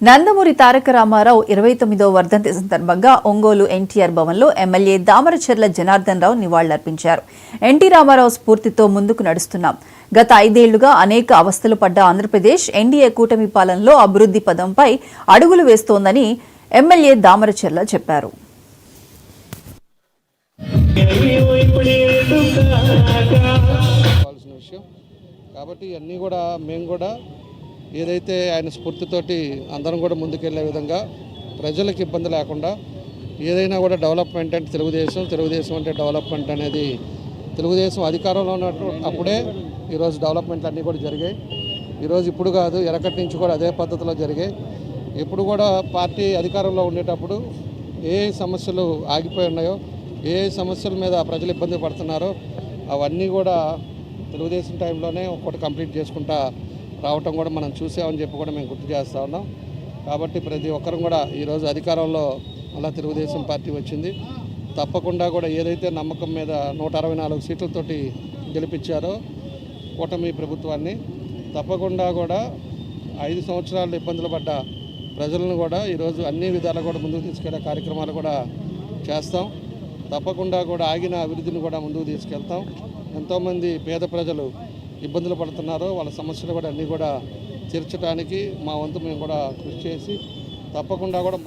నందమూరి తారక రామారావు 29వ వర్ధంతి సందర్భంగా ఒంగోలు ఎన్టీఆర్ భవన్లో ఎమ్మెల్యే దామరచర్ల జనార్దన్ రావు నివాళులర్పించారు. ఎన్టీ రామారావు స్ఫూర్తితో ముందుకు నడుస్తున్నాం. గత 5 ఏళ్లుగా అనేక అవస్థలు పడ్డ ఆంధ్రప్రదేశ్ ఎన్డీఏ కూటమి పాలనలో అభివృద్ధి పదంపై అడుగులు వేస్తోందని ఎమ్మెల్యే దామరచర్ల చెప్పారు. కాబట్టి అన్నీ కూడా మేము కూడా ఏదైతే ఆయన స్ఫూర్తితోటి అందరం కూడా ముందుకెళ్లే విధంగా ప్రజలకు ఇబ్బంది లేకుండా ఏదైనా కూడా డెవలప్మెంట్ అంటే తెలుగుదేశం అంటే డెవలప్మెంట్ అనేది తెలుగుదేశం అధికారంలో అప్పుడే ఈరోజు డెవలప్మెంట్లు అన్నీ కూడా జరిగాయి. ఈరోజు ఇప్పుడు కాదు, ఎరకటి నుంచి కూడా అదే పద్ధతిలో జరిగాయి. ఇప్పుడు కూడా పార్టీ అధికారంలో ఉండేటప్పుడు ఏ సమస్యలు ఆగిపోయి ఉన్నాయో, ఏ సమస్యల మీద ప్రజలు ఇబ్బంది పడుతున్నారో అవన్నీ కూడా తెలుగుదేశం టైంలోనే ఒక్కటి కంప్లీట్ చేసుకుంటా రావటం కూడా మనం చూసామని చెప్పి కూడా మేము గుర్తు చేస్తూ ఉన్నాం. కాబట్టి ప్రతి ఒక్కరం కూడా ఈరోజు అధికారంలో అలా తెలుగుదేశం పార్టీ వచ్చింది. తప్పకుండా కూడా ఏదైతే నమ్మకం మీద 164 సీట్లతోటి గెలిపించారో కూటమి ప్రభుత్వాన్ని, తప్పకుండా కూడా 5 సంవత్సరాలు ఇబ్బందులు పడ్డ ప్రజలను కూడా ఈరోజు అన్ని విధాలు కూడా ముందుకు తీసుకెళ్లే కార్యక్రమాలు కూడా చేస్తాం. తప్పకుండా కూడా ఆగిన అభివృద్ధిని కూడా ముందుకు తీసుకెళ్తాం. ఎంతోమంది పేద ప్రజలు ఇబ్బందులు పడుతున్నారో వాళ్ళ సమస్యలు కూడా అన్నీ కూడా తీర్చడానికి మా వంతు మేము కూడా కృషి చేసి తప్పకుండా కూడా